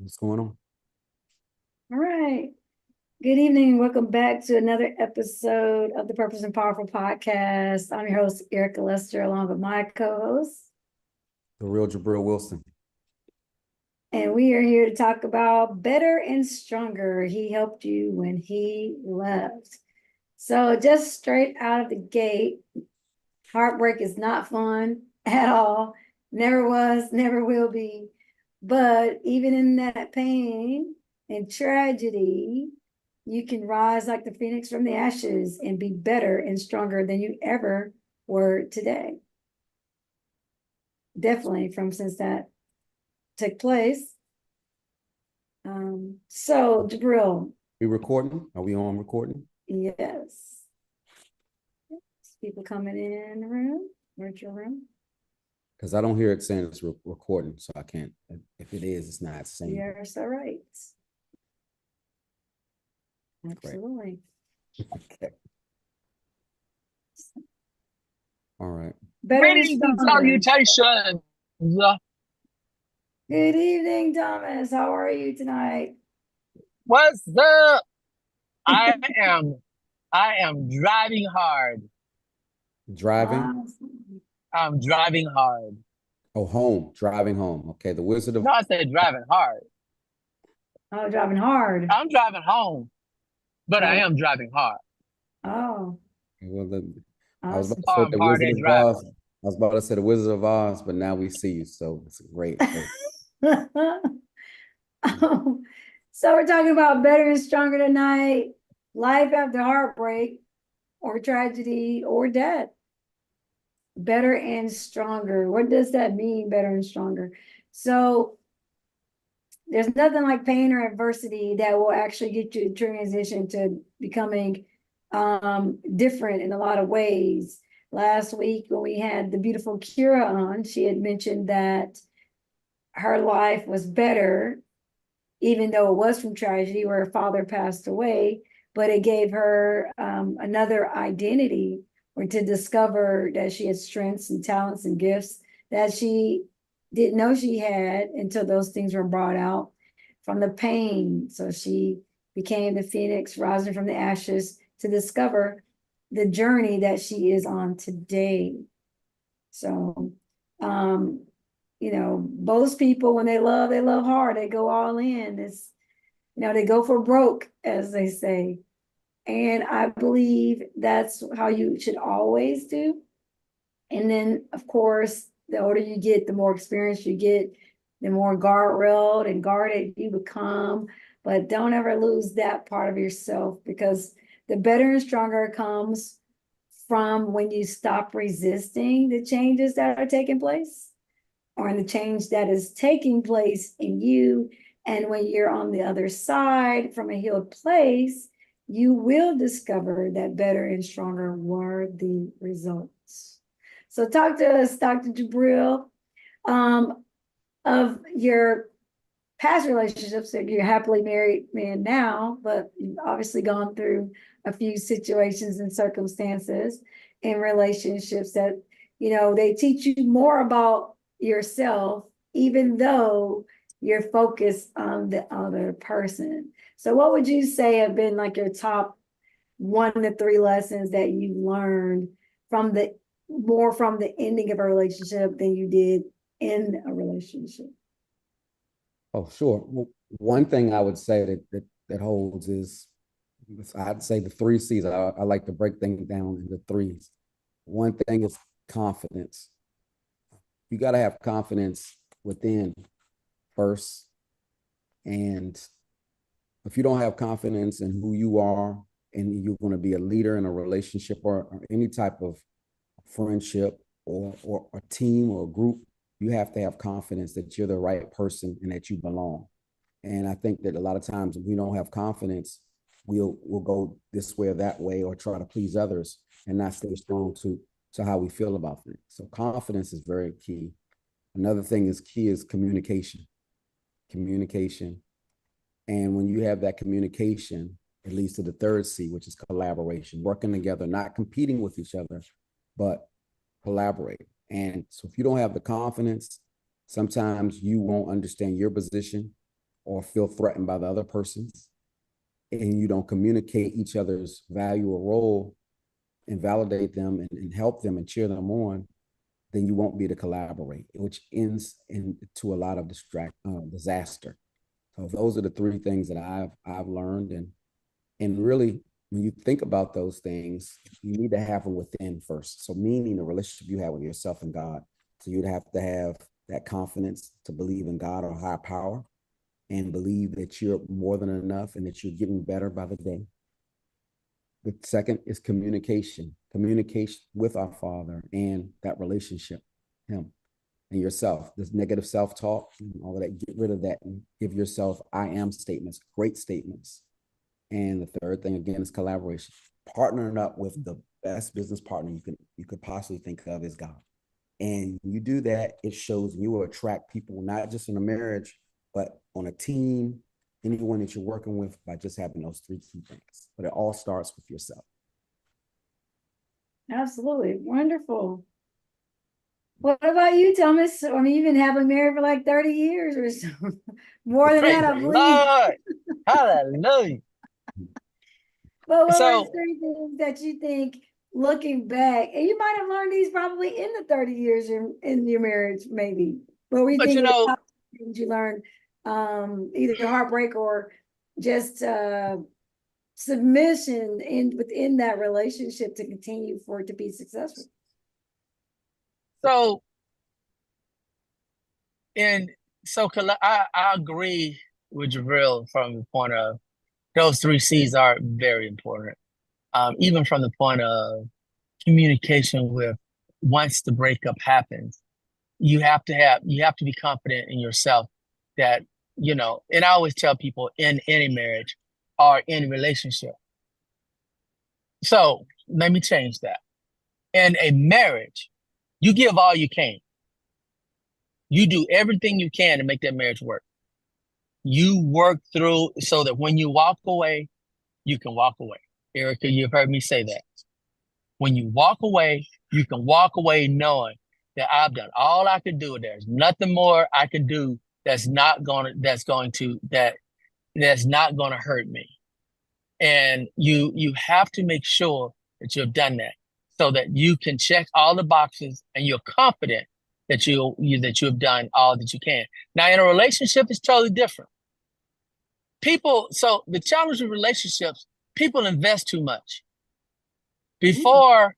What's going on? All right. Good evening. Welcome back to another episode of the Purpose and Powerful podcast. I'm your host, Erica Lester, along with my co-host. The real Jabril Wilson. And we are here to talk about better and stronger. He helped you when he left. So just straight out of the gate, heartbreak is not fun at all. Never was, never will be. But even in that pain and tragedy, you can rise like the phoenix from the ashes and be better and stronger than you ever were today. Definitely from since that took place. So Jabril, We recording? Are we on recording? yes. People coming in the room, virtual room. Because I don't hear it saying it's recording, so I can't. If it is, it's not saying. You're so right. Absolutely. Okay. All right. Better and Greetings and stronger. salutations. Good evening, Thomas. How are you tonight? What's up? I am I am driving hard. Driving. Awesome. I'm driving hard. Oh, home. Driving home. Okay. The Wizard of. No, I said driving hard. Oh, driving hard. I'm driving home, but I Oh, am driving hard. oh, Well, I was about awesome. to say I'm the hard Wizard at of driving. Oz. I was about to say the Wizard of Oz, but now we see you, so it's great. So we're talking about better and stronger tonight. Life after heartbreak or tragedy or death. Better and stronger. What does that mean, better and stronger? So there's nothing like pain or adversity that will actually get you to transition to becoming different in a lot of ways. Last week when we had the beautiful Kira on, she had mentioned that her life was better, even though it was from tragedy where her father passed away, but it gave her another identity or to discover that she had strengths and talents and gifts that she didn't know she had until those things were brought out from the pain. So she became the phoenix rising from the ashes to discover the journey that she is on today. So, most people, when they love hard, they go all in. They go for broke, as they say. And I believe that's how you should always do. And then, of course, the older you get, the more experience you get, the more guardrailed and guarded you become. But don't ever lose that part of yourself, because the better and stronger comes from when you stop resisting the changes that are taking place, or in the change that is taking place in you. And when you're on the other side from a healed place, you will discover that better and stronger were the results. So talk to us, Dr. Jabril, of your past relationships. That you're a happily married man now, but you've obviously gone through a few situations and circumstances in relationships that, they teach you more about yourself, even though you're focused on the other person. So what would you say have been like your top 1 to 3 lessons that you learned from the ending of a relationship than you did in a relationship? Oh, sure. Well, one thing I would say that holds is, I'd say the three C's. I like to break things down into threes. One thing is confidence. You got to have confidence within first. And if you don't have confidence in who you are, and you're going to be a leader in a relationship or any type of friendship or a team or a group, you have to have confidence that you're the right person and that you belong. And I think that a lot of times if we don't have confidence, we'll go this way or that way or try to please others and not stay strong to how we feel about things. So confidence is very key. Another thing is key is communication. Communication. And when you have that communication, it leads to the third C, which is collaboration, working together, not competing with each other, but collaborate. And so if you don't have the confidence, sometimes you won't understand your position or feel threatened by the other persons, and you don't communicate each other's value or role and validate them and help them and cheer them on, then you won't be to collaborate, which ends into a lot of disaster. So those are the three things that I've learned, and really, when you think about those things, you need to have them within first. So meaning the relationship you have with yourself and God. So you'd have to have that confidence to believe in God or higher power, and believe that you're more than enough and that you're getting better by the day. The second is communication with our Father and that relationship, Him and yourself. This negative self-talk and all of that, get rid of that and give yourself I am statements, great statements. And the third thing, again, is collaboration. Partnering up with the best business partner you could possibly think of is God. And you do that, it shows you will attract people, not just in a marriage, but on a team, anyone that you're working with, by just having those three key things. But it all starts with yourself. Absolutely. Wonderful. What about you, Thomas? I mean, you've been happily married for like 30 years or so. More than Praise that, I the believe. Lord. Hallelujah. But what So- were three things that you think, looking back, and you might have learned these probably in the 30 years in your marriage, maybe. What were you But thinking you know, about things you learned, either heartbreak or just submission within that relationship to continue for it to be successful? so I agree with Jabril from the point of those three C's are very important. Even from the point of communication with, once the breakup happens, you have to be confident in yourself that, and I always tell people in any marriage or any relationship. So let me change that. In a marriage, you give all you can. You do everything you can to make that marriage work. You work through so that when you walk away, you can walk away. Erica, you've heard me say that. When you walk away, you can walk away knowing that I've done all I can do. There's nothing more I can do that's not going to hurt me. And you have to make sure that you've done that so that you can check all the boxes and you're confident that you have done all that you can. Now, in a relationship, it's totally different. So the challenge with relationships, people invest too much. Before,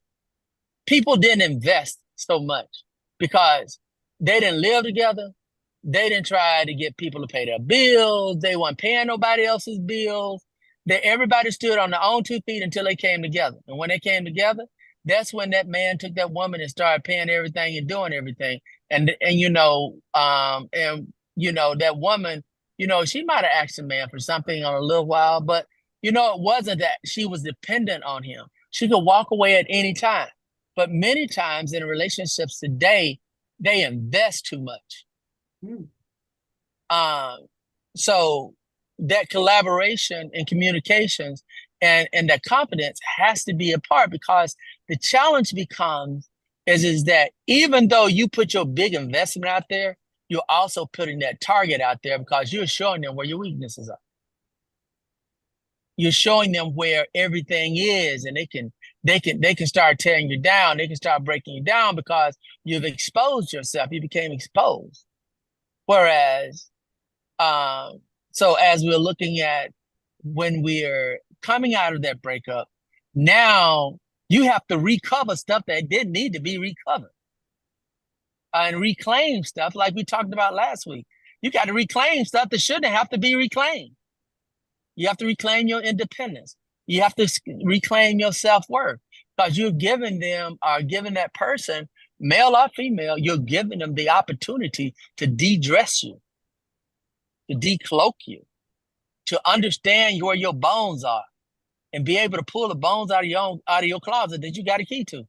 people didn't invest so much because they didn't live together. They didn't try to get people to pay their bills. They weren't paying nobody else's bills. Everybody stood on their own 2 feet until they came together. And when they came together, that's when that man took that woman and started paying everything and doing everything. And that woman, she might have asked the man for something on a little while, but it wasn't that she was dependent on him. She could walk away at any time. But many times in relationships today, they invest too much. So that collaboration and communications and that confidence has to be a part, because the challenge becomes is that even though you put your big investment out there, you're also putting that target out there because you're showing them where your weaknesses are. You're showing them where everything is, and they can start tearing you down. They can start breaking you down because you've exposed yourself. You became exposed. Whereas, so as we're looking at when we're coming out of that breakup, now you have to recover stuff that didn't need to be recovered. And reclaim stuff like we talked about last week. You got to reclaim stuff that shouldn't have to be reclaimed. You have to reclaim your independence. You have to reclaim your self-worth, because you're giving them, or giving that person, male or female, you're giving them the opportunity to de-dress you, to decloak you, to understand where your bones are, and be able to pull the bones out of your closet that you got a key to.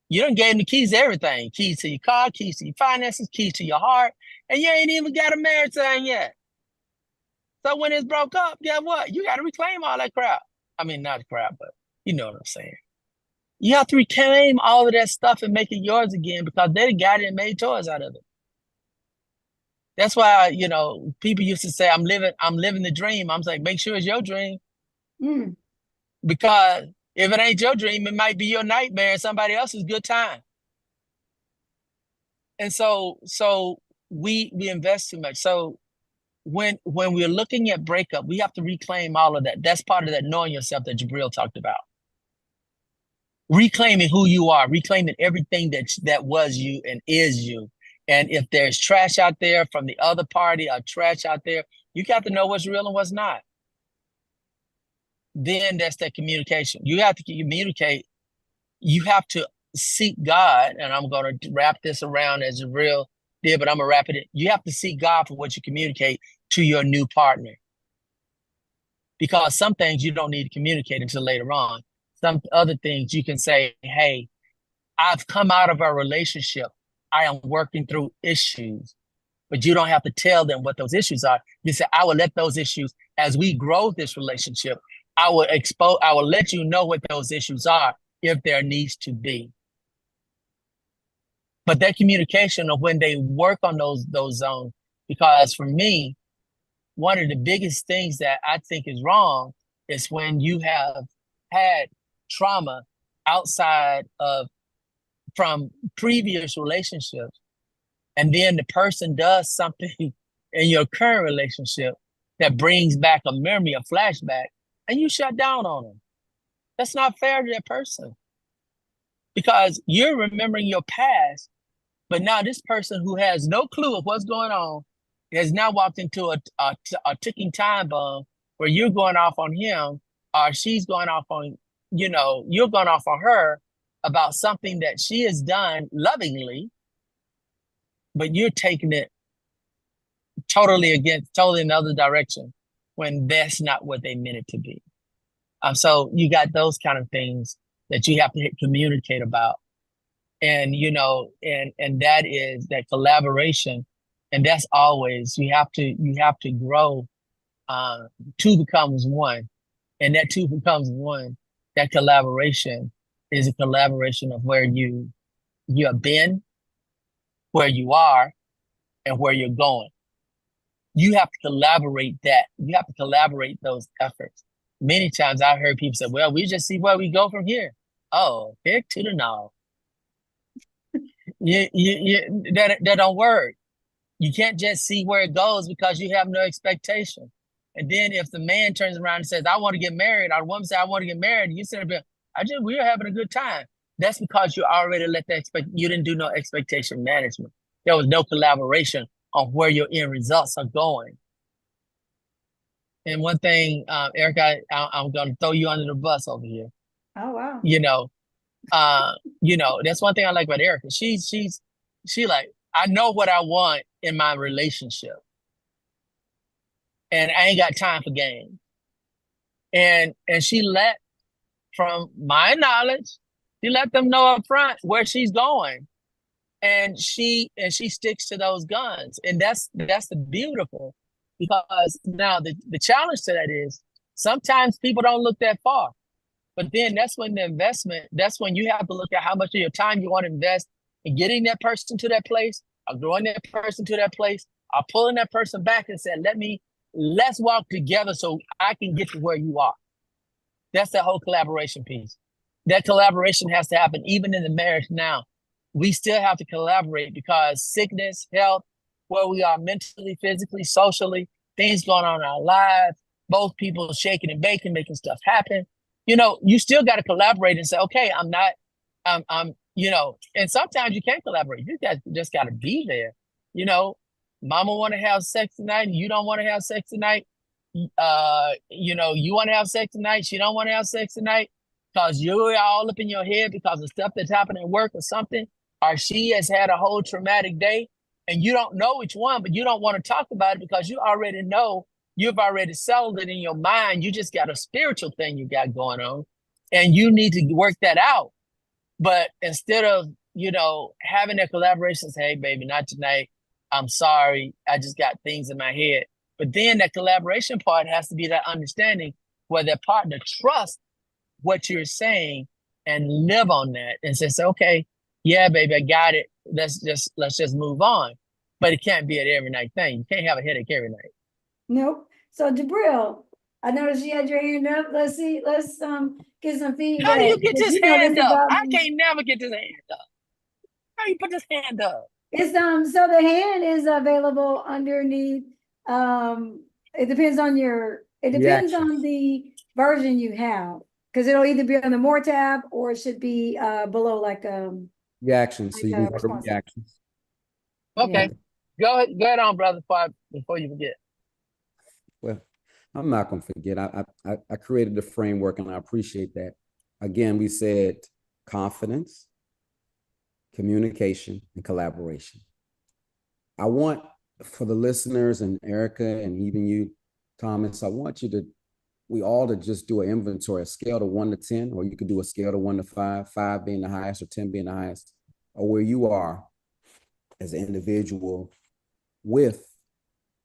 You done gave them the keys to everything: keys to your car, keys to your finances, keys to your heart, and you ain't even got a marriage sign yet. So when it's broke up, guess what? You got to reclaim all that crap. I mean, not crap, but you know what I'm saying. You have to reclaim all of that stuff and make it yours again, because they got it and made toys out of it. That's why, people used to say, I'm living the dream. I'm like, make sure it's your dream, Mm, because if it ain't your dream, it might be your nightmare and somebody else's good time. And so we invest too much. So when we're looking at breakup, we have to reclaim all of that. That's part of that knowing yourself that Jabril talked about. Reclaiming who you are, reclaiming everything that was you and is you. And if there's trash out there from the other party or trash out there, you got to know what's real and what's not. Then that's that communication. You have to communicate. You have to seek God. And I'm going to wrap this around as Jabril did, but I'm going to wrap it in. You have to seek God for what you communicate to your new partner. Because some things you don't need to communicate until later on. Some other things you can say, hey, I've come out of our relationship. I am working through issues, but you don't have to tell them what those issues are. You say, I will let those issues, as we grow this relationship, I will let you know what those issues are if there needs to be. But that communication of when they work on those zones, because for me, one of the biggest things that I think is wrong is when you have had trauma from previous relationships, and then the person does something in your current relationship that brings back a memory, a flashback, and you shut down on them. That's not fair to that person, because you're remembering your past, but now this person who has no clue of what's going on has now walked into a ticking time bomb where you're going off on him, or she's going off on, you're going off on her about something that she has done lovingly, but you're taking it totally in the other direction when that's not what they meant it to be. So you got those kind of things that you have to communicate about. And, and that is that collaboration. And that's always, you have to grow. Two becomes one. And that two becomes one. That collaboration is a collaboration of where you have been, where you are, and where you're going. You have to collaborate that. You have to collaborate those efforts. Many times I've heard people say, well, we just see where we go from here. Oh, heck to the no. That don't work. You can't just see where it goes because you have no expectation. And then if the man turns around and says, I want to get married, or the woman says, I want to get married, you sit there, we are having a good time. That's because you already you didn't do no expectation management. There was no collaboration on where your end results are going. And one thing, Erica, I'm going to throw you under the bus over here. oh, wow. That's one thing I like about Erica. She like, I know what I want in my relationship, and I ain't got time for games. And she from my knowledge, she let them know up front where she's going, and she sticks to those guns. And that's the beautiful, because now the challenge to that is sometimes people don't look that far, but then that's when you have to look at how much of your time you want to invest in getting that person to that place, or growing that person to that place, or pulling that person back and saying, let's walk together so I can get to where you are. That's the whole collaboration piece. That collaboration has to happen even in the marriage now. We still have to collaborate because sickness, health, where we are mentally, physically, socially, things going on in our lives, both people shaking and baking, making stuff happen. You still got to collaborate and say, okay, I'm, and sometimes you can't collaborate. You just got to be there. Mama want to have sex tonight and you don't want to have sex tonight. You want to have sex tonight. She don't want to have sex tonight because you're all up in your head because of stuff that's happening at work or something, or she has had a whole traumatic day and you don't know which one, but you don't want to talk about it because you already know, you've already settled it in your mind. You just got a spiritual thing you got going on and you need to work that out. But instead of, having that collaboration, say, hey, baby, not tonight. I'm sorry. I just got things in my head. But then that collaboration part has to be that understanding where that partner trusts what you're saying and live on that and says, okay, yeah, baby, I got it. Let's just move on. but it can't be an every night thing. You can't have a headache every night. Nope. So Jabril, I noticed you had your hand up. Let's see. Let's get some feedback. How do you get 'cause this you know this hand up? about I me. can't never get this hand up. How you put this hand up? It's so the hand is available underneath. It depends on the version you have. Because it'll either be on the more tab or it should be below like Reactions. So you can go to response. reactions. Okay. Go ahead on, brother, before you forget. Well, I'm not gonna forget. I created the framework and I appreciate that. Again, we said confidence, communication, and collaboration. I want for the listeners and Erica and even you, Thomas, I want we all to just do an inventory, a scale to 1 to 10, or you could do a scale to 1 to 5, 5 being the highest or 10 being the highest, or where you are as an individual with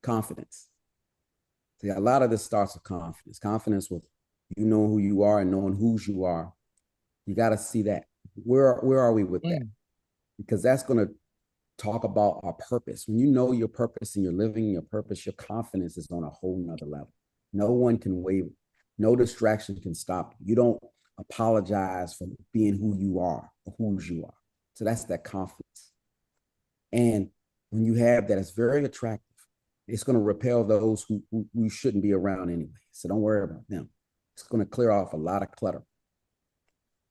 confidence. See, a lot of this starts with confidence. Confidence with you knowing who you are and knowing whose you are. You got to see that. Where are we with that? Because that's going to talk about our purpose. When you know your purpose and you're living your purpose, your confidence is on a whole nother level. No one can waver. No distraction can stop you. You don't apologize for being who you are or whose you are. So that's that confidence. And when you have that, it's very attractive. It's going to repel those who shouldn't be around anyway. So don't worry about them. It's going to clear off a lot of clutter.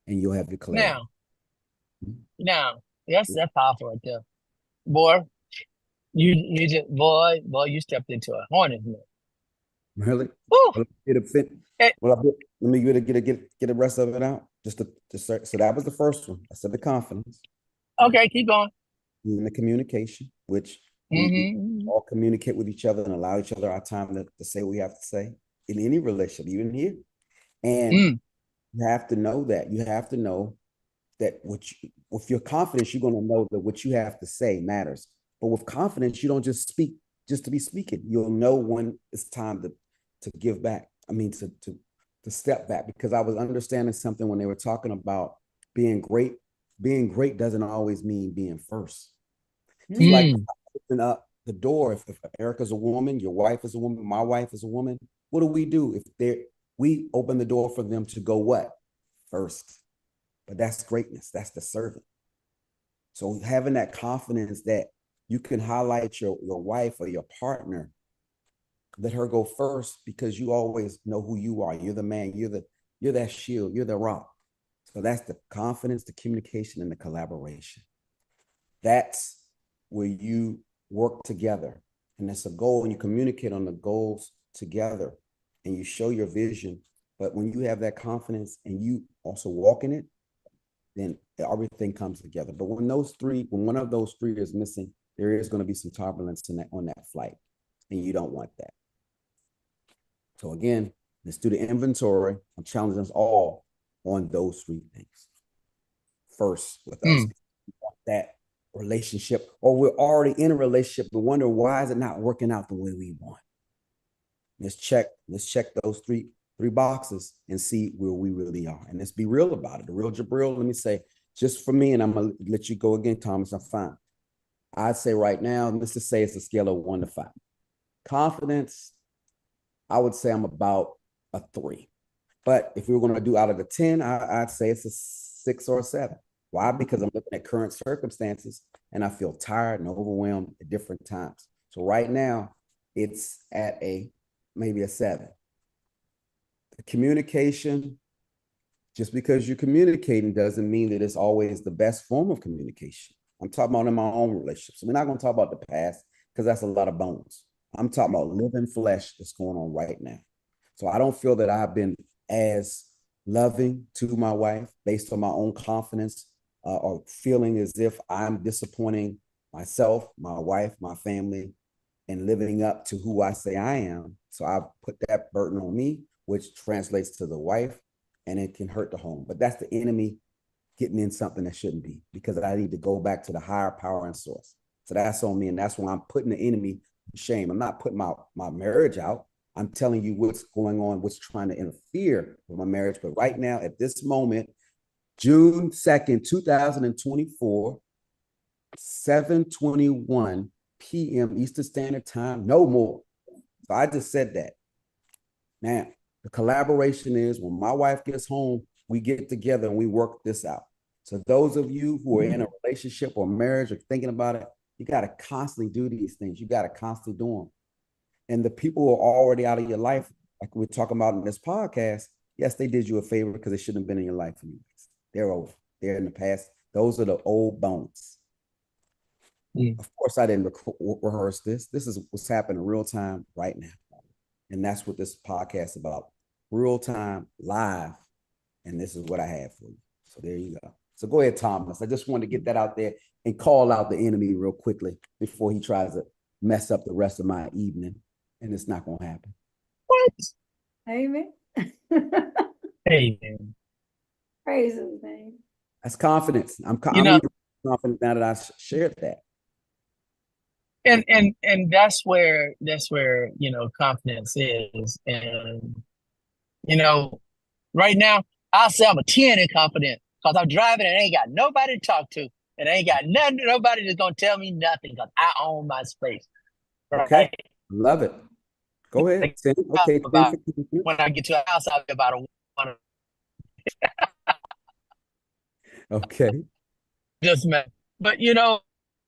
And you'll have your clarity. Now, that's powerful right there. Boy, you stepped into a hornet's nest. Really? Woo! Let me get the rest of it out. So that was the first one. I said the confidence. Okay, keep going. And the communication, which we all communicate with each other and allow each other our time to say what we have to say in any relationship, even here. And you have to know that. You have to know that with your confidence, you're going to know that what you have to say matters. But with confidence, you don't just speak just to be speaking. You'll know when it's time to give back. I mean, to step back, because I was understanding something when they were talking about being great. Being great doesn't always mean being first. It's like open up the door. If Erica's a woman, your wife is a woman, my wife is a woman, what do? We open the door for them to go what? First. But that's greatness. That's the servant. So having that confidence that you can highlight your wife or your partner, let her go first, because you always know who you are. You're the man. You're that shield. You're the rock. So that's the confidence, the communication, and the collaboration. That's where you work together. And it's a goal, and you communicate on the goals together, and you show your vision. But when you have that confidence and you also walk in it, then everything comes together. But when one of those three is missing, there is going to be some turbulence on that flight, and you don't want that. So again, let's do the inventory. I'm challenging us all on those three things. First, with us, we want that relationship, or we're already in a relationship, but wonder why is it not working out the way we want. Let's check those three boxes and see where we really are. And let's be real about it. The real Jabril, let me say, just for me, and I'm gonna let you go again, Thomas, I'm fine. I'd say right now, let's just say it's a scale of 1 to 5. Confidence, I would say I'm about a 3. But if we were going to do out of the 10, I'd say it's a 6 or a 7. Why? Because I'm looking at current circumstances and I feel tired and overwhelmed at different times. So right now, it's at maybe a 7. The communication, just because you're communicating doesn't mean that it's always the best form of communication. I'm talking about in my own relationships. We're not going to talk about the past because that's a lot of bones. I'm talking about living flesh that's going on right now. So I don't feel that I've been as loving to my wife based on my own confidence or feeling as if I'm disappointing myself, my wife, my family, and living up to who I say I am. So I put that burden on me, which translates to the wife, and it can hurt the home. But that's the enemy getting in something that shouldn't be, because I need to go back to the higher power and source. So that's on me, and that's why I'm putting the enemy to shame. I'm not putting my marriage out. I'm telling you what's going on, what's trying to interfere with my marriage. But right now, at this moment, June 2nd, 2024, 7:21 p.m. Eastern Standard Time, no more. So I just said that. Now, the collaboration is when my wife gets home, we get together and we work this out. So those of you who are in a relationship or marriage or thinking about it, you got to constantly do these things. You got to constantly do them. And the people who are already out of your life, like we're talking about in this podcast, yes, they did you a favor because they shouldn't have been in your life anyways. They're over. They're in the past. Those are the old bones. Of course, I didn't rehearse this. This is what's happening in real time right now. And that's what this podcast is about. Real time, live. And this is what I have for you. So there you go. So go ahead, Thomas. I just wanted to get that out there and call out the enemy real quickly before he tries to mess up the rest of my evening. And it's not going to happen. What? Amen. Amen. Praise his name. That's confidence. I'm confident now that I shared that. And that's where confidence is. And right now I'll say I'm a 10 in confidence because I'm driving and I ain't got nobody to talk to, and I ain't got nobody that's gonna tell me nothing because I own my space. Right? Okay, love it. Go ahead. Okay, when I get to a house, I'll be about a one. Okay. Just man, but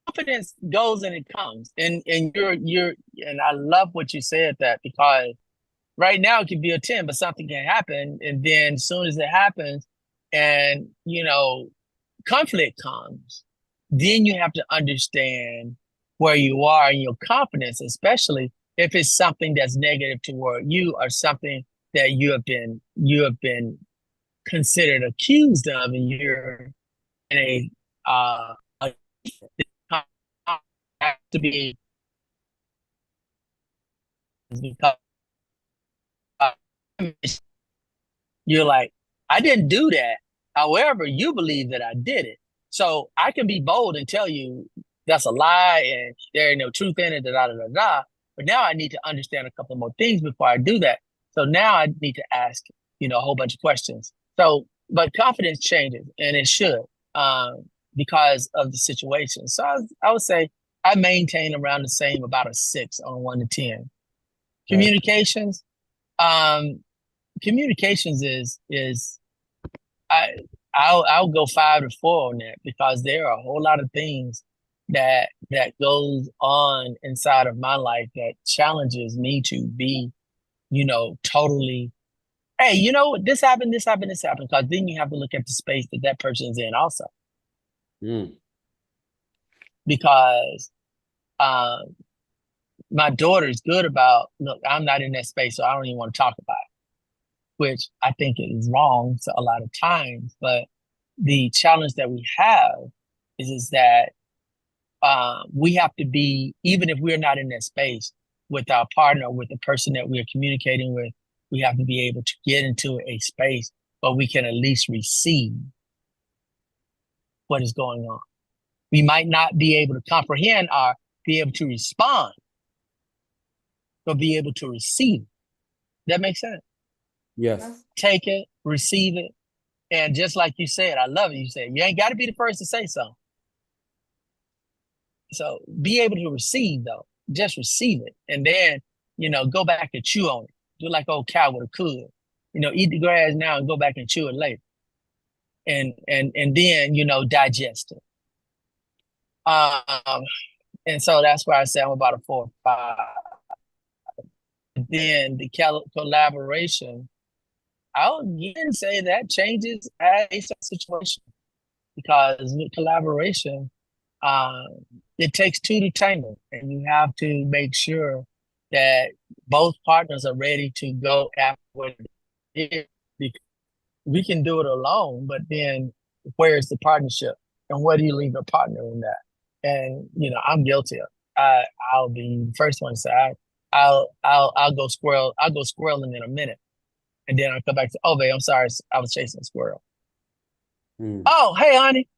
confidence goes and it comes, and you're and I love what you said that, because right now it could be a 10, but something can happen, and then as soon as it happens, and conflict comes, then you have to understand where you are in your confidence, especially if it's something that's negative toward you or something that you have been considered accused of, and you're in a have to be because you're like, I didn't do that. However, you believe that I did it. So I can be bold and tell you that's a lie and there ain't no truth in it, da, da, da, da, da. But now I need to understand a couple more things before I do that. So now I need to ask, a whole bunch of questions. So, but confidence changes, and it should, because of the situation. So I would say I maintain around the same, about a 6 on 1 to 10. Communications, is I'll go 5 to 4 on that, because there are a whole lot of things that goes on inside of my life that challenges me to be, totally, hey, this happened, because then you have to look at the space that person's in also. Because my daughter's good about, look, I'm not in that space, so I don't even want to talk about it, which I think is wrong a lot of times. But the challenge that we have is that we have to be, even if we're not in that space with our partner, with the person that we're communicating with, we have to be able to get into a space where we can at least receive what is going on. We might not be able to comprehend or be able to respond, but be able to receive. That makes sense? Yes. Take it, receive it. And just like you said, I love it. You said, you ain't got to be the first to say something. So be able to receive, though. Just receive it. And then, go back and chew on it. Do like old cow with a cud. Eat the grass now and go back and chew it later. And then, digest it. And so that's why I say I'm about a 4 or 5. Then the collaboration, I'll again say that changes as a situation, because with collaboration, it takes 2 to tango, and you have to make sure that both partners are ready to go after what it is. We can do it alone, but then where's the partnership, and where do you leave your partner in that? And I'm guilty of. I'll be the first one to say I'll go squirrel. I'll go squirreling in a minute, and then I'll come back to, oh, babe, I'm sorry, I was chasing a squirrel. Oh, hey, honey.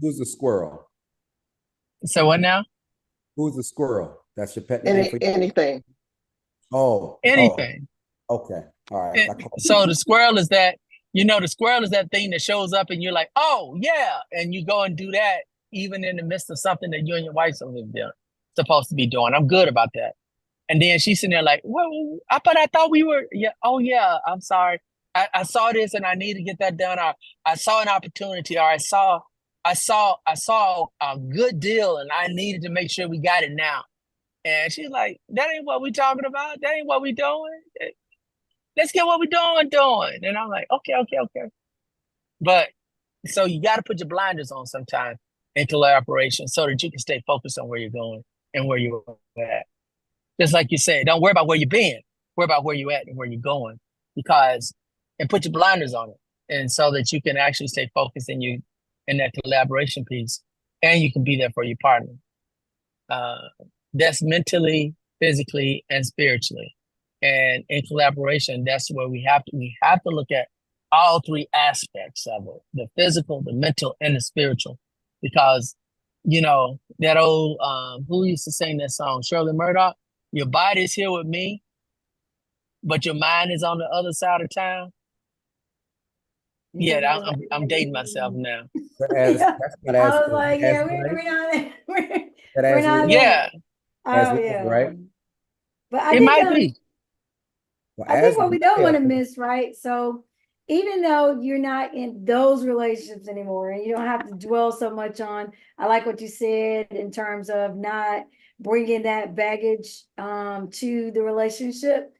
Who's the squirrel? So what now? Who's the squirrel? That's your pet name? Anything. Oh. Anything. Oh. Okay. All right. So the squirrel is that You know, the squirrel is that thing that shows up and you're like, oh yeah, and you go and do that even in the midst of something that you and your wife supposed to be doing. I'm good about that. And then she's sitting there like, well, I thought we were, yeah, oh yeah, I'm sorry. I saw this and I need to get that done. I saw an opportunity, or I saw a good deal and I needed to make sure we got it now. And she's like, that ain't what we talking about. That ain't what we doing. Let's get what we doing. And I'm like, okay. But so you got to put your blinders on sometimes in collaboration so that you can stay focused on where you're going and where you're at. Just like you said, don't worry about where you've been. Worry about where you're at and where you're going, and put your blinders on it, and so that you can actually stay focused in that collaboration piece, and you can be there for your partner. That's mentally, physically, and spiritually. And in collaboration, that's where we have to look at all three aspects of it: the physical, the mental, and the spiritual. Because, that old who used to sing that song? Shirley Murdoch. Your body's here with me, but your mind is on the other side of town. Yeah, I'm dating myself now. I was like, yeah, we're not we're not Yeah, oh yeah, right? But I it think might be. I think what we don't want to miss, right? So even though you're not in those relationships anymore, and you don't have to dwell so much on, I like what you said in terms of not bringing that baggage to the relationship,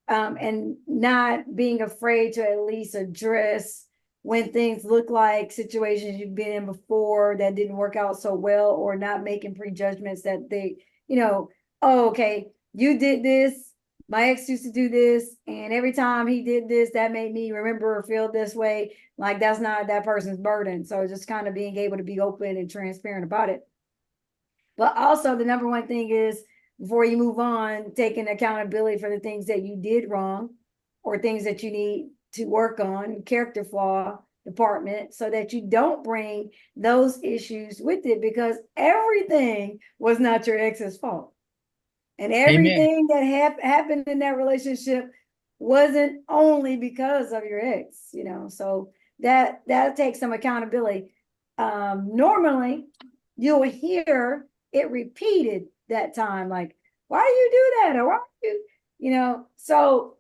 and not being afraid to at least address when things look like situations you've been in before that didn't work out so well, or not making prejudgments that they, oh, okay, you did this. My ex used to do this, and every time he did this, that made me remember or feel this way. Like, that's not that person's burden. So just kind of being able to be open and transparent about it. But also the number one thing is, before you move on, taking accountability for the things that you did wrong or things that you need to work on, character flaw department, so that you don't bring those issues with it, because everything was not your ex's fault. And everything that happened in that relationship wasn't only because of your ex, so that takes some accountability. Normally you'll hear it repeated that time, like, why do you do that? Or why do you, so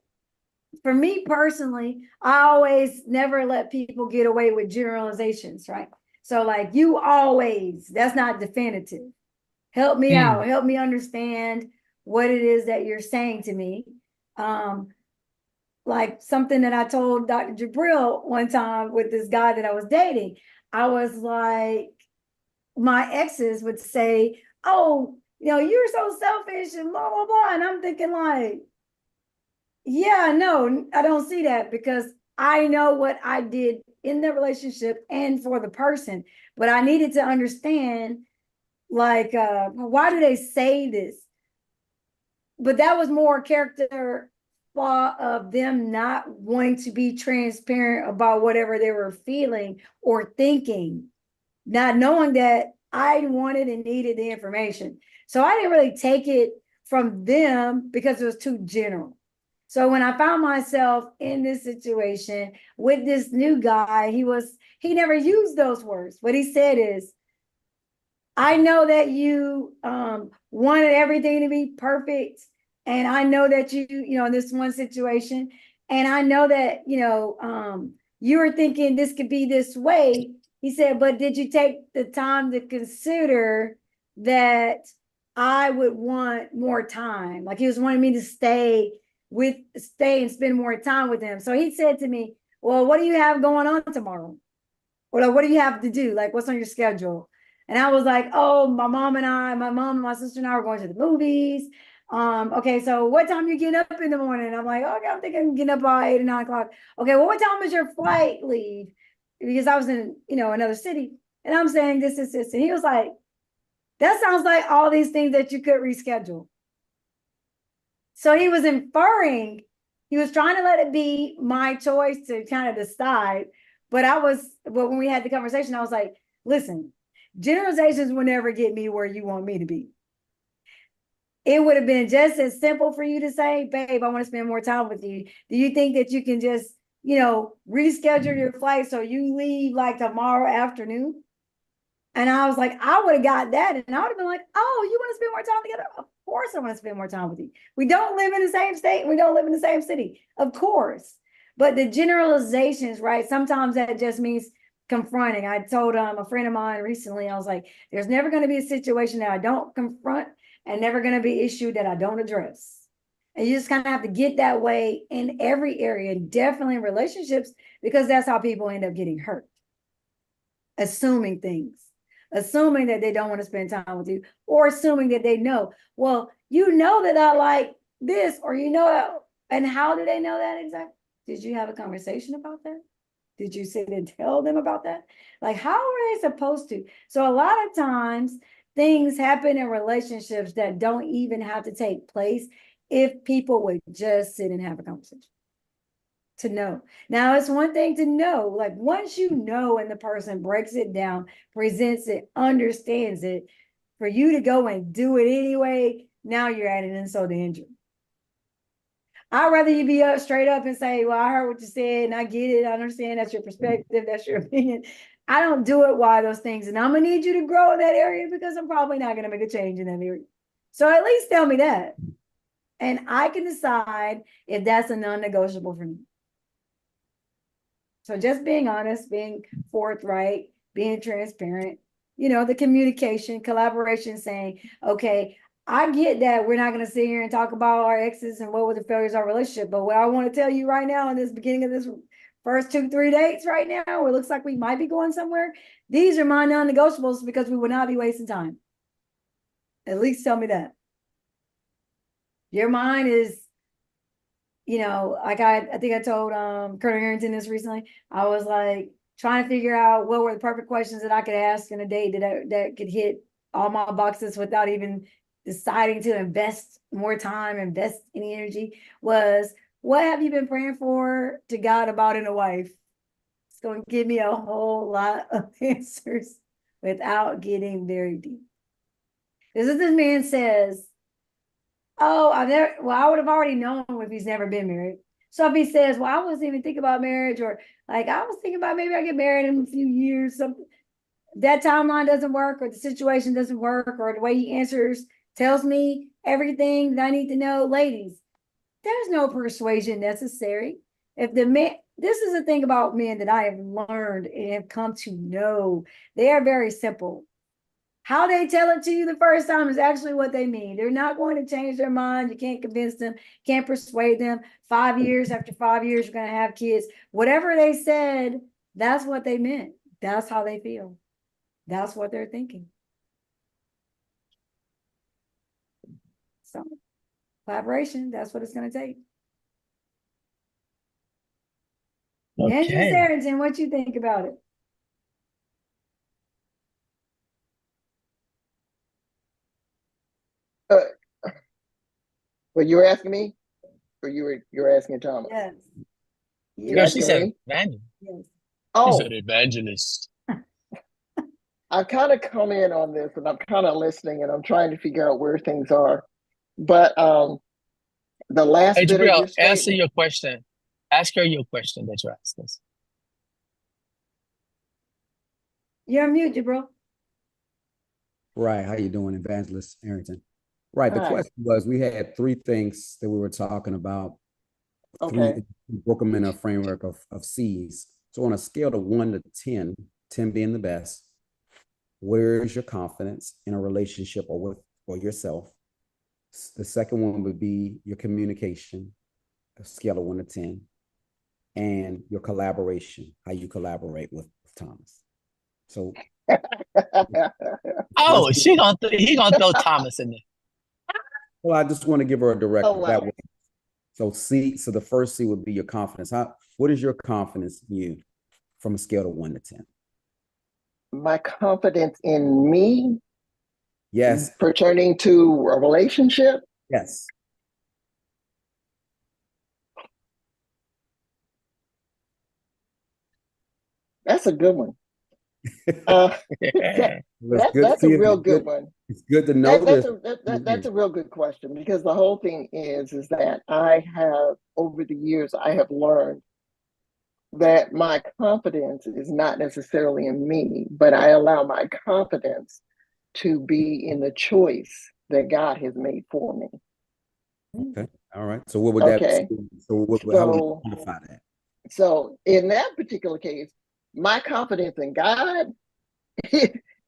for me personally, I always never let people get away with generalizations, right? So like, you always, that's not definitive. Help me out, help me understand what it is that you're saying to me. Like something that I told Dr. Jabril one time with this guy that I was dating, I was like, my exes would say, oh, you're so selfish and blah, blah, blah. And I'm thinking like, yeah, no, I don't see that, because I know what I did in the relationship and for the person, but I needed to understand, like, why do they say this? But that was more character flaw of them not wanting to be transparent about whatever they were feeling or thinking, not knowing that I wanted and needed the information. So I didn't really take it from them because it was too general. So when I found myself in this situation with this new guy, he never used those words. What he said is, I know that you wanted everything to be perfect. And I know that you in this one situation, and I know that, you were thinking this could be this way. He said, but did you take the time to consider that I would want more time? Like, he was wanting me to stay and spend more time with him. So he said to me, well, what do you have going on tomorrow? Or like, what do you have to do? Like, what's on your schedule? And I was like, oh, my mom and my sister and I were going to the movies. Okay, so what time you getting up in the morning? I'm like, okay, I'm thinking I'm getting up about 8 or 9 o'clock. Okay, well, what time is your flight leave? Because I was in, another city. And I'm saying this. And he was like, that sounds like all these things that you could reschedule. So he was inferring, he was trying to let it be my choice to kind of decide. But when we had the conversation, I was like, listen, generalizations will never get me where you want me to be. It would have been just as simple for you to say, babe, I want to spend more time with you. Do you think that you can just reschedule your flight so you leave like tomorrow afternoon. And I was like, I would have got that. And I would have been like, oh, you want to spend more time together? Of course I want to spend more time with you. We don't live in the same state. We don't live in the same city. Of course. But the generalizations, right? Sometimes that just means confronting. I told a friend of mine recently, I was like, there's never going to be a situation that I don't confront and never going to be an issue that I don't address. And you just kind of have to get that way in every area, definitely in relationships, because that's how people end up getting hurt. Assuming things, assuming that they don't want to spend time with you, or assuming that they know, well, you know that I like this, or and how do they know that exactly? Did you have a conversation about that? Did you sit and tell them about that? Like, how are they supposed to? So a lot of times things happen in relationships that don't even have to take place if people would just sit and have a conversation. To know. Now, it's one thing to know, like once you know and the person breaks it down, presents it, understands it, for you to go and do it anyway, now you're at an insult to injury. I'd rather you be up straight up and say, well, I heard what you said and I get it. I understand that's your perspective. That's your opinion. I don't do it. Why those things? And I'm going to need you to grow in that area because I'm probably not going to make a change in that area. So at least tell me that. And I can decide if that's a non-negotiable for me. So just being honest, being forthright, being transparent, the communication, collaboration, saying, okay, I get that we're not going to sit here and talk about our exes and what were the failures of our relationship. But what I want to tell you right now in this beginning of this first 2-3 dates right now, where it looks like we might be going somewhere, these are my non-negotiables because we will not be wasting time. At least tell me that. Your mind is, like I think I told Colonel Harrington this recently. I was like trying to figure out what were the perfect questions that I could ask in a date that could hit all my boxes without even deciding to invest more time, invest any energy. Was, what have you been praying for to God about in a wife? It's going to give me a whole lot of answers without getting very deep. This is this man says, oh, I would have already known if he's never been married. So if he says, well, I wasn't even thinking about marriage, or like, I was thinking about maybe I get married in a few years, something, that timeline doesn't work, or the situation doesn't work, or the way he answers tells me everything that I need to know. Ladies, there's no persuasion necessary. If the man, this is the thing about men that I have learned and have come to know, they are very simple. How they tell it to you the first time is actually what they mean. They're not going to change their mind. You can't convince them, can't persuade them. 5 years, after 5 years, you're going to have kids. Whatever they said, that's what they meant. That's how they feel. That's what they're thinking. So, collaboration, that's what it's going to take. Andrew Harrington, what you think about it? Well, you were asking me, or you were asking Thomas? Yes. No, she said evangelist. Yes. Oh, she said evangelist. I kind of come in on this, and I'm kind of listening, and I'm trying to figure out where things are. But the last bit Jabril, of your statement, answer your question. Ask her your question that you asked us. You're on mute, Jabril. Right. How you doing, Evangelist Harrington? Right. The Hi. question was, we had 3 things that we were talking about. Okay. We broke them in a framework of C's. So on a scale of 1 to 10, 10 being the best, where is your confidence in a relationship or yourself? The second one would be your communication, a scale of 1 to 10, and your collaboration, how you collaborate with Thomas. So, oh, he gonna throw Thomas in there. Well, I just want to give her a direct Oh, wow. that way. So the first C would be your confidence. What is your confidence in you from a scale of 1 to 10? My confidence in me, Yes. pertaining to a relationship. Yes. That's a good one. That's a real good one. It's good to know this. That's a real good question, because the whole thing is that I have, over the years, I have learned that my confidence is not necessarily in me, but I allow my confidence to be in the choice that God has made for me. Okay. All right. So what would that, Okay. how would you So, quantify that? so in that particular case, my confidence in God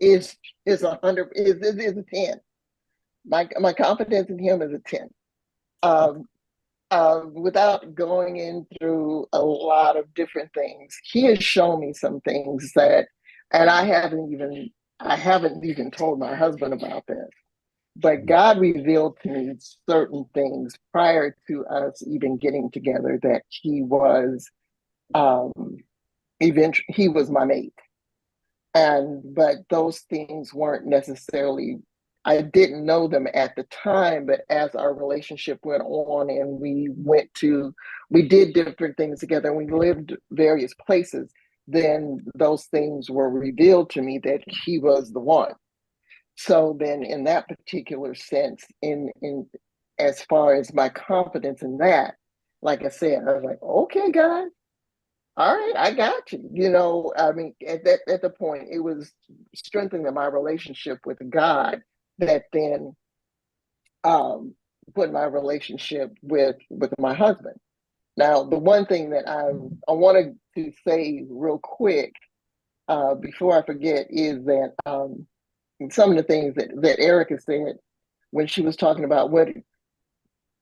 is is 100 is a 10. My confidence in him is a 10. Um, without going in through a lot of different things, he has shown me some things that, and I haven't even told my husband about this. But God revealed to me certain things prior to us even getting together that he was um, eventually he was my mate, and but those things weren't necessarily, I didn't know them at the time, but as our relationship went on and we did different things together and we lived various places, then those things were revealed to me that he was the one. So then in that particular sense, in as far as my confidence in that, like I said, I was like, okay, God, all right, I got you. I mean, at the point, it was strengthening my relationship with God that then put my relationship with my husband. Now, the one thing that I wanted to say real quick before I forget is that some of the things that Erica said when she was talking about what,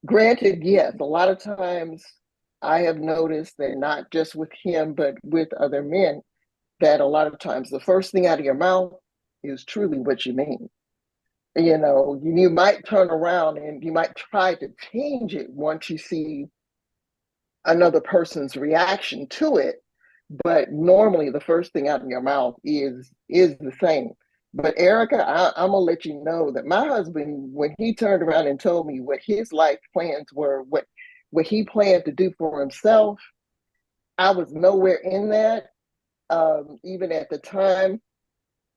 granted, yes, a lot of times I have noticed that not just with him, but with other men, that a lot of times the first thing out of your mouth is truly what you mean. You might turn around and you might try to change it once you see another person's reaction to it, but normally the first thing out of your mouth is the same. But Erica, I'm gonna let you know that my husband, when he turned around and told me what his life plans were, what he planned to do for himself, I was nowhere in that. Even at the time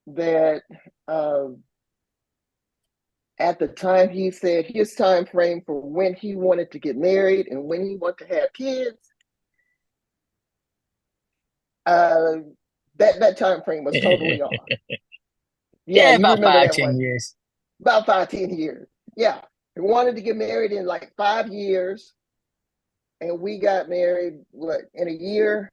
that he said his time frame for when he wanted to get married and when he wanted to have kids, uh, that time frame was totally off. Yeah, Yeah, you about remember five, that 10 years. about 5-10 years. Yeah, he wanted to get married in like 5 years, and we got married in a year.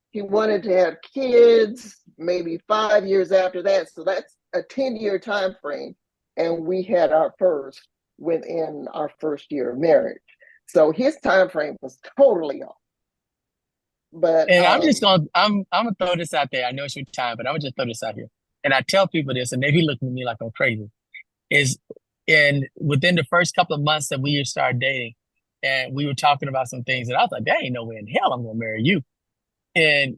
He wanted to have kids maybe 5 years after that, so that's a 10-year time frame, and we had our first within our first year of marriage. So his time frame was totally off. But And I'm gonna throw this out there. I know it's your time, but I'm gonna just throw this out here. And I tell people this, and they be looking at me like I'm crazy. Is in within the first couple of months that we started dating, and we were talking about some things, and I was like, "There ain't no way in hell I'm gonna marry you." And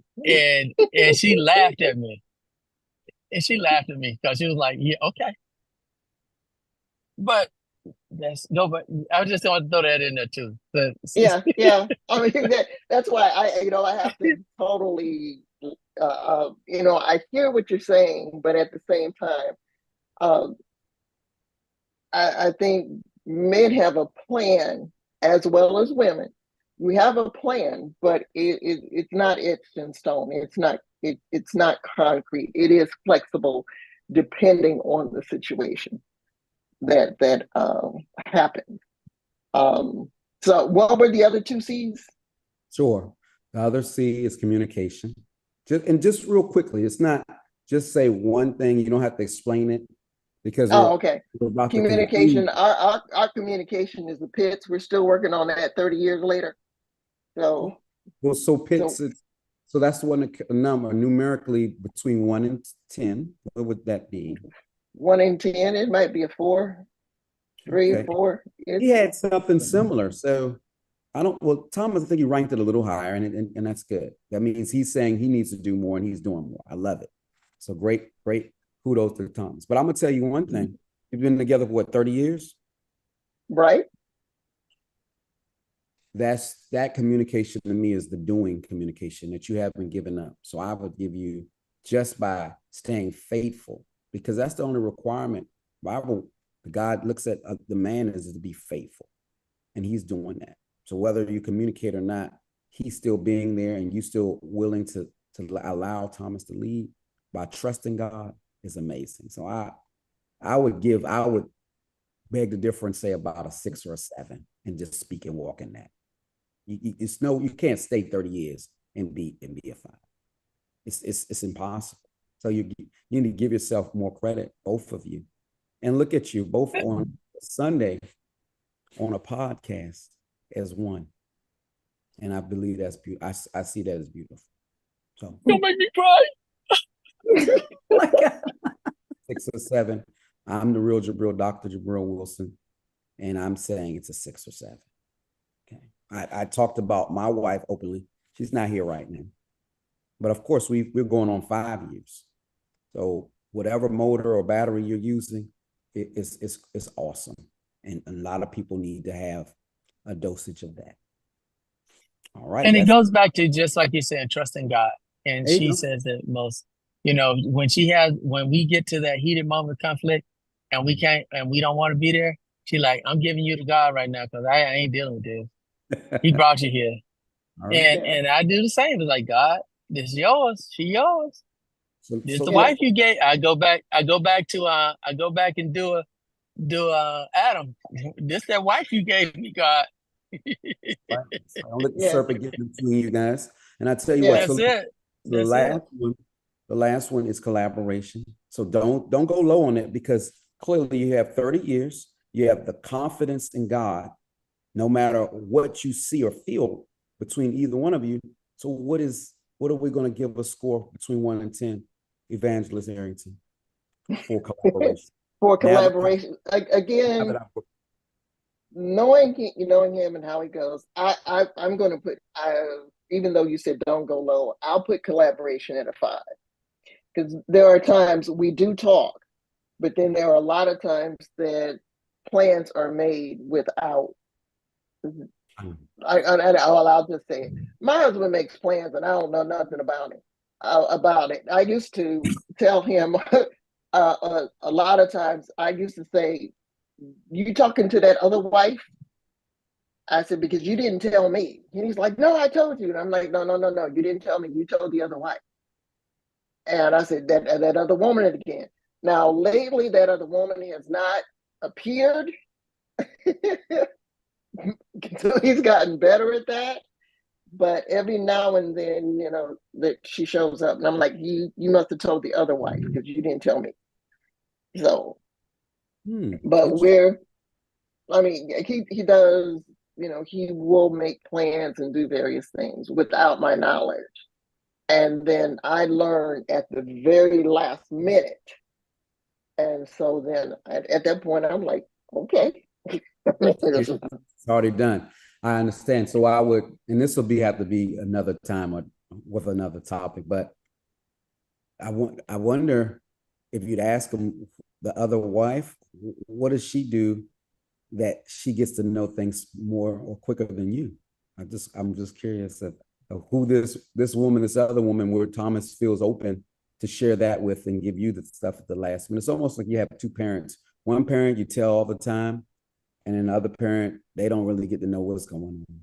she laughed at me, and she laughed at me because she was like, "Yeah, okay." But that's no, but I just want to throw that in there too. But, yeah. I mean that's why I have to totally I hear what you're saying, but at the same time, um, I think men have a plan as well as women. We have a plan, but it's not etched in stone. It's not concrete. It is flexible, depending on the situation that happened. Um, so, what were the other two C's? Sure. The other C is communication. Just real quickly, it's not just say one thing. You don't have to explain it because Oh, okay. we're about to conclude. Communication. Our communication is the pits. We're still working on that 30 years later. So Well, so so pits, so that's one a number numerically between 1 and 10. What would that be? 1 in 10, it might be a 4, 3, Okay. 4. He had something similar. So I don't, well, Thomas, I think he ranked it a little higher, and that's good. That means he's saying he needs to do more and he's doing more. I love it. So great kudos to Thomas. But I'm gonna tell you one thing. You've been together for what, 30 years? Right? That communication to me is the doing communication that you haven't given up. So I would give you just by staying faithful, because that's the only requirement. Bible, God looks at the man as to be faithful, and he's doing that. So whether you communicate or not, he's still being there and you still willing to allow Thomas to lead by trusting God is amazing. So I would beg the difference, say about a 6 or a 7, and just speak and walk in that. You can't stay 30 years and be a 5. It's impossible. So you need to give yourself more credit, both of you, and look at you both on Sunday on a podcast as one. And I believe that's beautiful. I see that as beautiful. So Don't make me cry. Oh my God. 6 or 7. I'm the real Jabril, Dr. Jabril Wilson, and I'm saying it's a 6 or 7. Okay. I talked about my wife openly. She's not here right now. But of course, we're going on 5 years. So whatever motor or battery you're using, it's awesome. And a lot of people need to have a dosage of that. All right. And it goes back to just like you said, trusting God. And There you she go. says that most, when we get to that heated moment of conflict and we don't want to be there, she like, I'm giving you to God right now because I ain't dealing with this. He brought you here. All right. And I do the same. It's like, God, this is yours. She yours. This So the wife you gave. I go back and do Adam. This that wife you gave me, God. right. So don't let the Yeah. serpent get between you guys. And I tell you Yeah. what, That's so it. the last one is collaboration. So don't go low on it, because clearly you have 30 years. You have the confidence in God, no matter what you see or feel between either one of you. So what are we going to give a score between 1 and 10, Evangelist Arrington, for collaboration? For Now that- collaboration, now again, that I've- knowing him and how he goes, I'm going to put, even though you said don't go low, I'll put collaboration at a 5, because there are times we do talk, but then there are a lot of times that plans are made without. I'll just say it. My husband makes plans and I don't know nothing about it. I used to tell him a lot of times. I used to say, "You talking to that other wife?" I said, "Because you didn't tell me." And he's like, "No, I told you." And I'm like, "No, no, no, no. You didn't tell me. You told the other wife." And I said, that other woman again. Now, lately, that other woman has not appeared. So he's gotten better at that. But every now and then, that she shows up, and I'm like, you must have told the other wife because you didn't tell me. So, but he does, he will make plans and do various things without my knowledge. And then I learn at the very last minute. And so then at that point, I'm like, okay. It's already done. I understand. So I would, and this will have to be another time or with another topic, but I wonder if you'd ask him, the other wife, what does she do that she gets to know things more or quicker than you? I'm just curious of who this woman, this other woman, where Thomas feels open to share that with and give you the stuff at the last minute. It's almost like you have 2 parents. One parent you tell all the time, and then the other parent, they don't really get to know what's going on.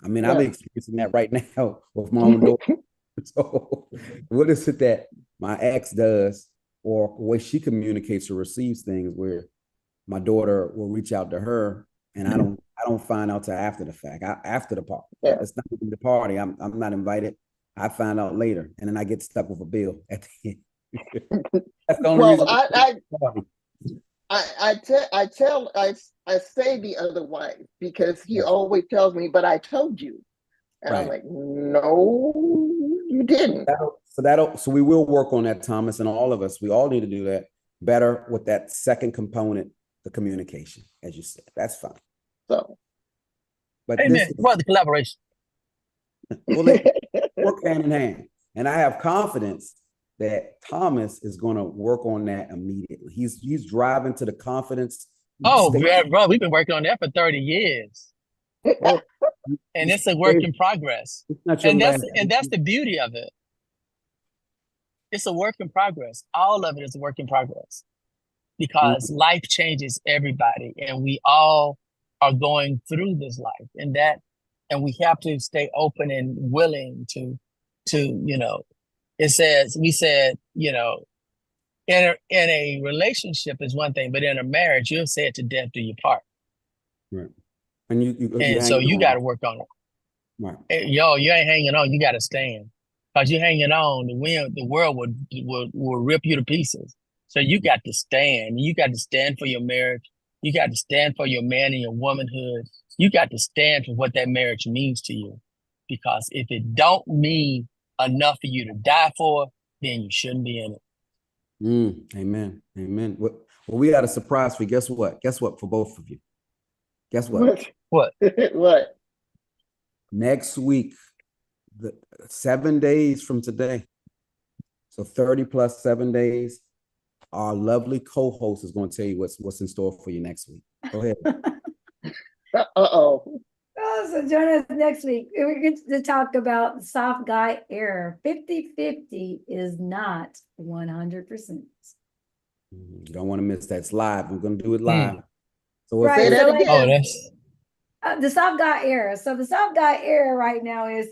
I mean, I'm experiencing that right now with my own daughter. So what is it that my ex does, or the way she communicates or receives things, where my daughter will reach out to her and I don't find out till after the fact, after the party. Yeah. It's not even the party. I'm not invited. I find out later, and then I get stuck with a bill at the end. That's the only reason. I say the other wife because he always tells me, but I told you. And I'm like, no, you didn't. So we will work on that, Thomas, and all of us. We all need to do that better with that second component, the communication, as you said. That's fine. So, but the collaboration. Well, they work hand in hand, and I have confidence that Thomas is going to work on that immediately. He's driving to the confidence. Oh, bro, we've been working on that for 30 years. And it's a work in progress. And that's the beauty of it. It's a work in progress. All of it is a work in progress, because life changes everybody, and we all are going through this life. And and we have to stay open and willing to we said, in a relationship is one thing, but in a marriage, you'll say it to death do you part. Right. And you And so hang you on. got to work on it. Right. You ain't hanging on, you got to stand. Because you hanging on, the world will rip you to pieces. So you got to stand. You got to stand for your marriage. You got to stand for your man and your womanhood. You got to stand for what that marriage means to you. Because if it don't mean enough for you to die for, then you shouldn't be in it. Amen. Amen. Well, we got a surprise for you. Guess what? Guess what for both of you? Guess what? What? What? Next week, 7 days from today, so 30 plus 7 days, our lovely co-host is going to tell you what's in store for you next week. Go ahead. Uh-oh. Oh, so join us next week. We're going to talk about the soft guy error. 50-50 is not 100%. You don't want to miss that. It's live. We're going to do it live. So what's Right. Say that So like, again. that's the soft guy error. So the soft guy error right now is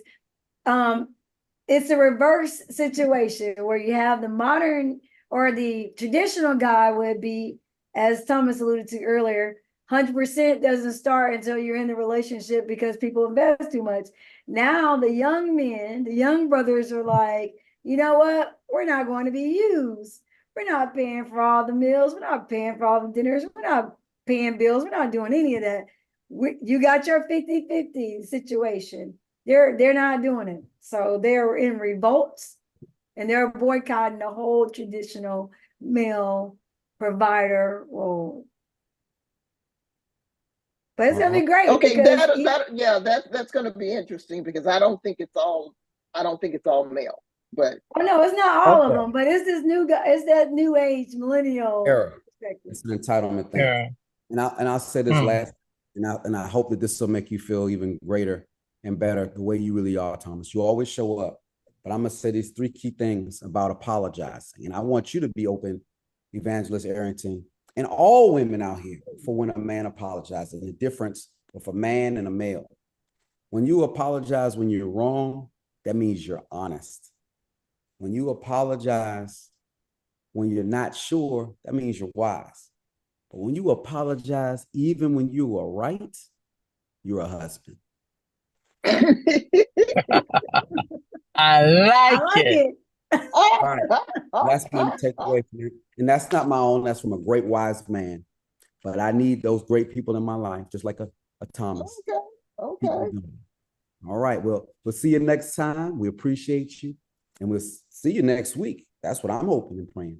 it's a reverse situation where you have the modern or the traditional guy would be, as Thomas alluded to earlier, 100% doesn't start until you're in the relationship because people invest too much. Now the young men, the young brothers are like, you know what? We're not going to be used. We're not paying for all the meals. We're not paying for all the dinners. We're not paying bills. We're not doing any of that. You got your 50-50 situation. They're not doing it. So they're in revolts and they're boycotting the whole traditional male provider role. But it's gonna be great. Okay, because that's gonna be interesting because I don't think it's all male. But oh no, it's not all of them, but it's this new guy, it's that new age millennial Error. perspective. It's an entitlement thing. yeah. And I'll say this last, and I hope that this will make you feel even greater and better the way you really are, Thomas. You always show up. But I'm gonna say these 3 key things about apologizing. And I want you to be open, Evangelist Arrington, and all women out here, for when a man apologizes, the difference of a man and a male. When you apologize when you're wrong, that means you're honest. When you apologize when you're not sure, that means you're wise. But when you apologize, even when you are right, you're a husband. I like it. Right. That's my takeaway from it. And that's not my own, that's from a great wise man. But I need those great people in my life, just like a Thomas. Okay. All right. Well, we'll see you next time. We appreciate you. And we'll see you next week. That's what I'm hoping and praying.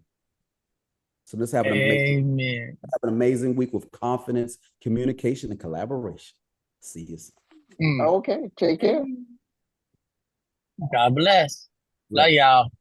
So let's have an amazing week with confidence, communication, and collaboration. See you soon. Okay, take care. God bless. Love y'all.